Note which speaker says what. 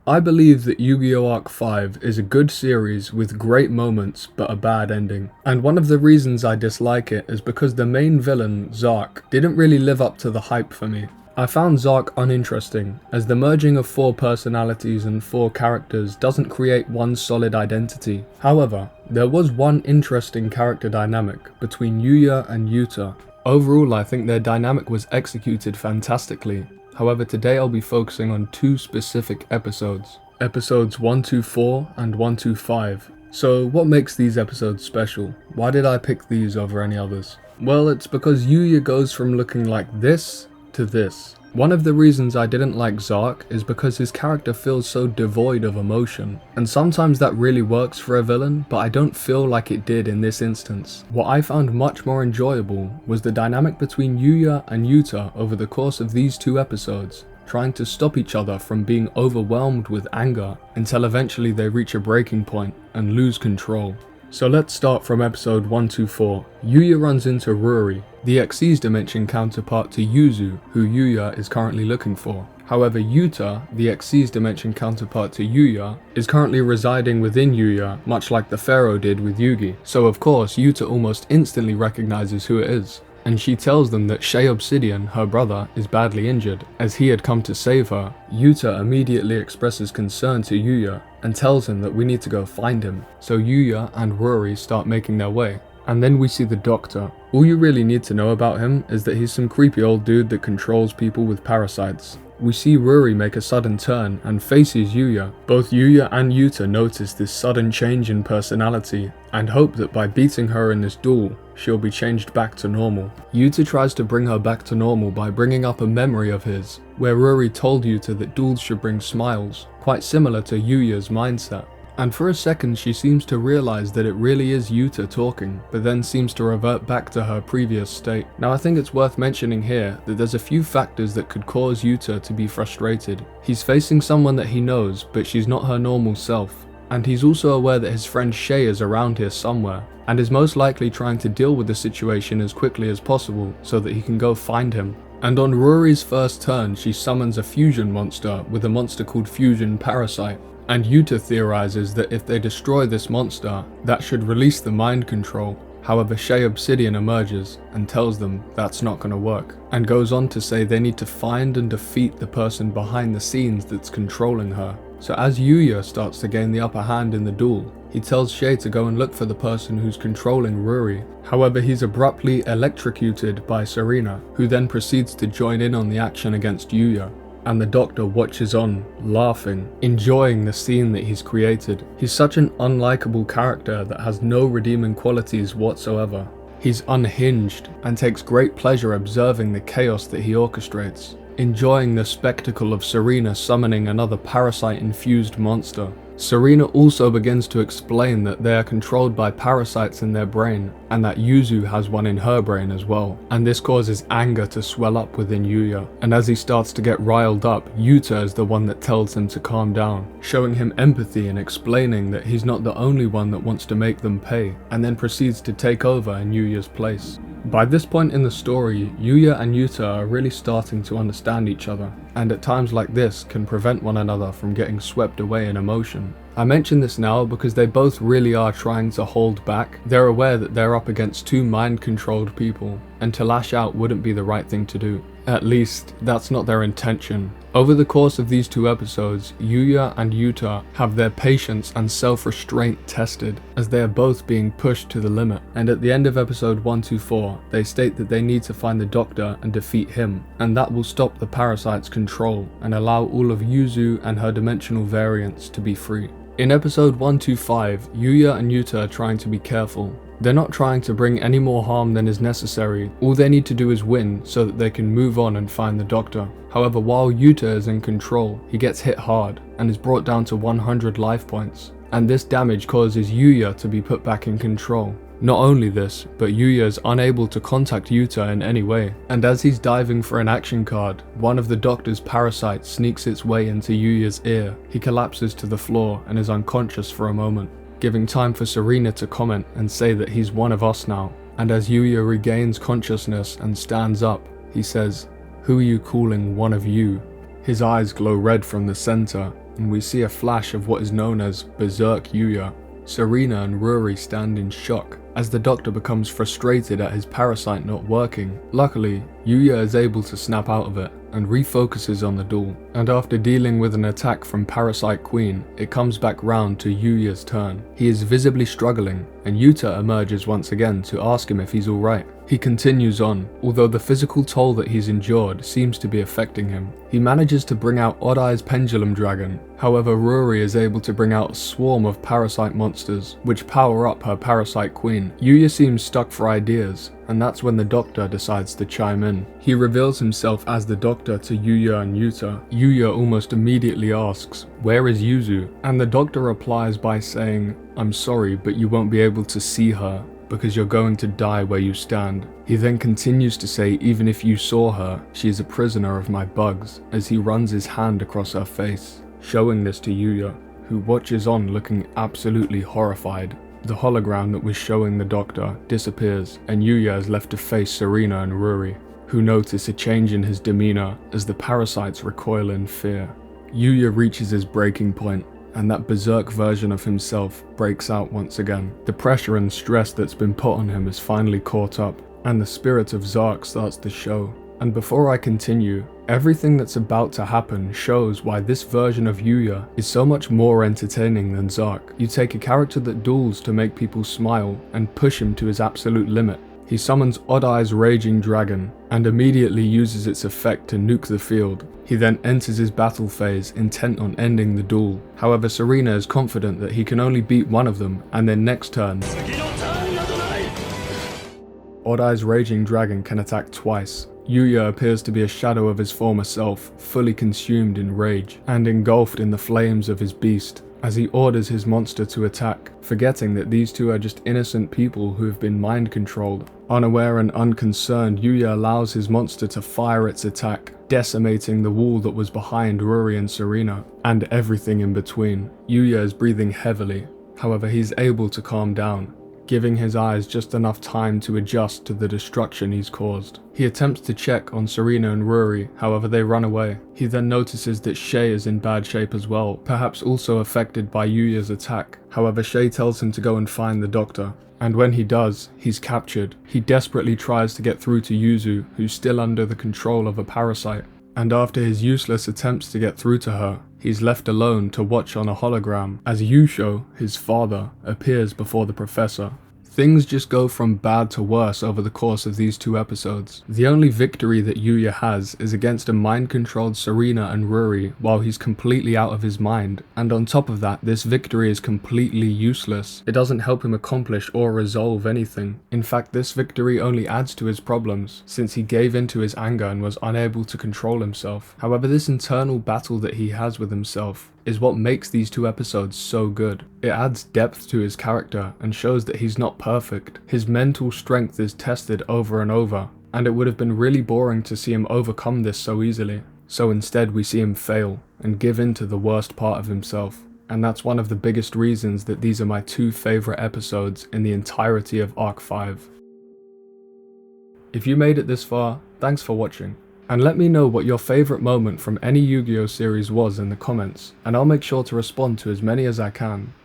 Speaker 1: I believe that Yu-Gi-Oh! Arc 5 is a good series with great moments but a bad ending. And one of the reasons I dislike it is because the main villain, Zark, didn't really live up to the hype for me. I found Zark uninteresting, as the merging of 4 personalities and 4 characters doesn't create one solid identity. However, there was one interesting character dynamic between Yuya and Yuta. Overall, I think their dynamic was executed fantastically. However, today I'll be focusing on 2 specific episodes. Episodes 124 and 125. So what makes these episodes special? Why did I pick these over any others? Well, it's because Yuya goes from looking like this to this. One of the reasons I didn't like Zark is because his character feels so devoid of emotion, and sometimes that really works for a villain, but I don't feel like it did in this instance. What I found much more enjoyable was the dynamic between Yuya and Yuta over the course of these 2 episodes, trying to stop each other from being overwhelmed with anger until eventually they reach a breaking point and lose control. So let's start from episode 124. Yuya runs into Ruri, the Xyz dimension counterpart to Yuzu, who Yuya is currently looking for. However, Yuta, the Xyz dimension counterpart to Yuya, is currently residing within Yuya, much like the Pharaoh did with Yugi. So of course, Yuta almost instantly recognizes who it is, and she tells them that Shea Obsidian, her brother, is badly injured, as he had come to save her. Yuta immediately expresses concern to Yuya, and tells him that we need to go find him. So Yuya and Ruri start making their way. And then we see the Doctor. All you really need to know about him is that he's some creepy old dude that controls people with parasites. We see Ruri make a sudden turn and faces Yuya. Both Yuya and Yuta notice this sudden change in personality and hope that by beating her in this duel, she'll be changed back to normal. Yuta tries to bring her back to normal by bringing up a memory of his, where Ruri told Yuta that duels should bring smiles, quite similar to Yuya's mindset. And for a second she seems to realize that it really is Yuta talking, but then seems to revert back to her previous state. Now I think it's worth mentioning here that there's a few factors that could cause Yuta to be frustrated. He's facing someone that he knows, but she's not her normal self. And he's also aware that his friend Shea is around here somewhere, and is most likely trying to deal with the situation as quickly as possible so that he can go find him. And on Ruri's first turn, she summons a fusion monster with a monster called Fusion Parasite. And Yuta theorizes that if they destroy this monster, that should release the mind control. However, Shea Obsidian emerges and tells them that's not gonna work, and goes on to say they need to find and defeat the person behind the scenes that's controlling her. So as Yuya starts to gain the upper hand in the duel, he tells Shea to go and look for the person who's controlling Ruri. However, he's abruptly electrocuted by Serena, who then proceeds to join in on the action against Yuya. And the Doctor watches on, laughing, enjoying the scene that he's created. He's such an unlikable character that has no redeeming qualities whatsoever. He's unhinged and takes great pleasure observing the chaos that he orchestrates, enjoying the spectacle of Serena summoning another parasite-infused monster. Serena also begins to explain that they are controlled by parasites in their brain, and that Yuzu has one in her brain as well, and this causes anger to swell up within Yuya. And as he starts to get riled up, Yuta is the one that tells him to calm down, showing him empathy and explaining that he's not the only one that wants to make them pay, and then proceeds to take over in Yuya's place. By this point in the story, Yuya and Yuta are really starting to understand each other, and at times like this can prevent one another from getting swept away in emotion. I mention this now because they both really are trying to hold back. They're aware that they're up against 2 mind-controlled people, and to lash out wouldn't be the right thing to do. At least, that's not their intention. Over the course of these 2 episodes, Yuya and Yuta have their patience and self-restraint tested, as they are both being pushed to the limit. And at the end of episode 124, they state that they need to find the Doctor and defeat him, and that will stop the parasite's control and allow all of Yuzu and her dimensional variants to be free. In episode 125, Yuya and Yuta are trying to be careful. They're not trying to bring any more harm than is necessary. All they need to do is win so that they can move on and find the Doctor. However, while Yuta is in control, he gets hit hard and is brought down to 100 life points. And this damage causes Yuya to be put back in control. Not only this, but Yuya is unable to contact Yuta in any way. And as he's diving for an action card, one of the Doctor's parasites sneaks its way into Yuya's ear. He collapses to the floor and is unconscious for a moment, giving time for Serena to comment and say that he's one of us now. And as Yuya regains consciousness and stands up, he says, "Who are you calling one of you?" His eyes glow red from the center, and we see a flash of what is known as Berserk Yuya. Serena and Ruri stand in shock as the doctor becomes frustrated at his parasite not working. Luckily, Yuya is able to snap out of it and refocuses on the duel, and after dealing with an attack from Parasite Queen, it comes back round to Yuya's turn. He is visibly struggling, and Yuta emerges once again to ask him if he's alright. He continues on, although the physical toll that he's endured seems to be affecting him. He manages to bring out Odd Eye's pendulum dragon, however Ruri is able to bring out a swarm of parasite monsters, which power up her Parasite Queen. Yuya seems stuck for ideas, and that's when the doctor decides to chime in. He reveals himself as the doctor to Yuya and Yuta. Yuya almost immediately asks, "Where is Yuzu?" And the doctor replies by saying, "I'm sorry, but you won't be able to see her, because you're going to die where you stand." He then continues to say, "Even if you saw her, she is a prisoner of my bugs," as he runs his hand across her face, showing this to Yuya, who watches on looking absolutely horrified. The hologram that was showing the doctor disappears, and Yuya is left to face Serena and Ruri, who notice a change in his demeanor as the parasites recoil in fear. Yuya reaches his breaking point, and that berserk version of himself breaks out once again. The pressure and stress that's been put on him is finally caught up, and the spirit of Zark starts to show. And before I continue, everything that's about to happen shows why this version of Yuya is so much more entertaining than Zark. You take a character that duels to make people smile and push him to his absolute limit. He summons Odd Eye's raging dragon and immediately uses its effect to nuke the field. He then enters his battle phase intent on ending the duel. However, Serena is confident that he can only beat one of them, and then next turn, Odd Eye's raging dragon can attack twice. Yuya appears to be a shadow of his former self, fully consumed in rage and engulfed in the flames of his beast, as he orders his monster to attack, forgetting that these two are just innocent people who have been mind controlled. Unaware and unconcerned, Yuya allows his monster to fire its attack, decimating the wall that was behind Ruri and Serena, and everything in between. Yuya is breathing heavily, however he's able to calm down, giving his eyes just enough time to adjust to the destruction he's caused. He attempts to check on Serena and Ruri, however they run away. He then notices that Shay is in bad shape as well, perhaps also affected by Yuya's attack. However, Shay tells him to go and find the doctor, and when he does, he's captured. He desperately tries to get through to Yuzu, who's still under the control of a parasite, and after his useless attempts to get through to her, he's left alone to watch on a hologram as Yusho, his father, appears before the professor. Things just go from bad to worse over the course of these two episodes. The only victory that Yuya has is against a mind-controlled Serena and Ruri while he's completely out of his mind, and on top of that, this victory is completely useless. It doesn't help him accomplish or resolve anything. In fact, this victory only adds to his problems, since he gave in to his anger and was unable to control himself. However, this internal battle that he has with himself is what makes these two episodes so good. It adds depth to his character and shows that he's not perfect. His mental strength is tested over and over, and it would have been really boring to see him overcome this so easily. So instead we see him fail and give in to the worst part of himself. And that's one of the biggest reasons that these are my two favourite episodes in the entirety of Arc 5. If you made it this far, thanks for watching. And let me know what your favourite moment from any Yu-Gi-Oh series was in the comments, and I'll make sure to respond to as many as I can.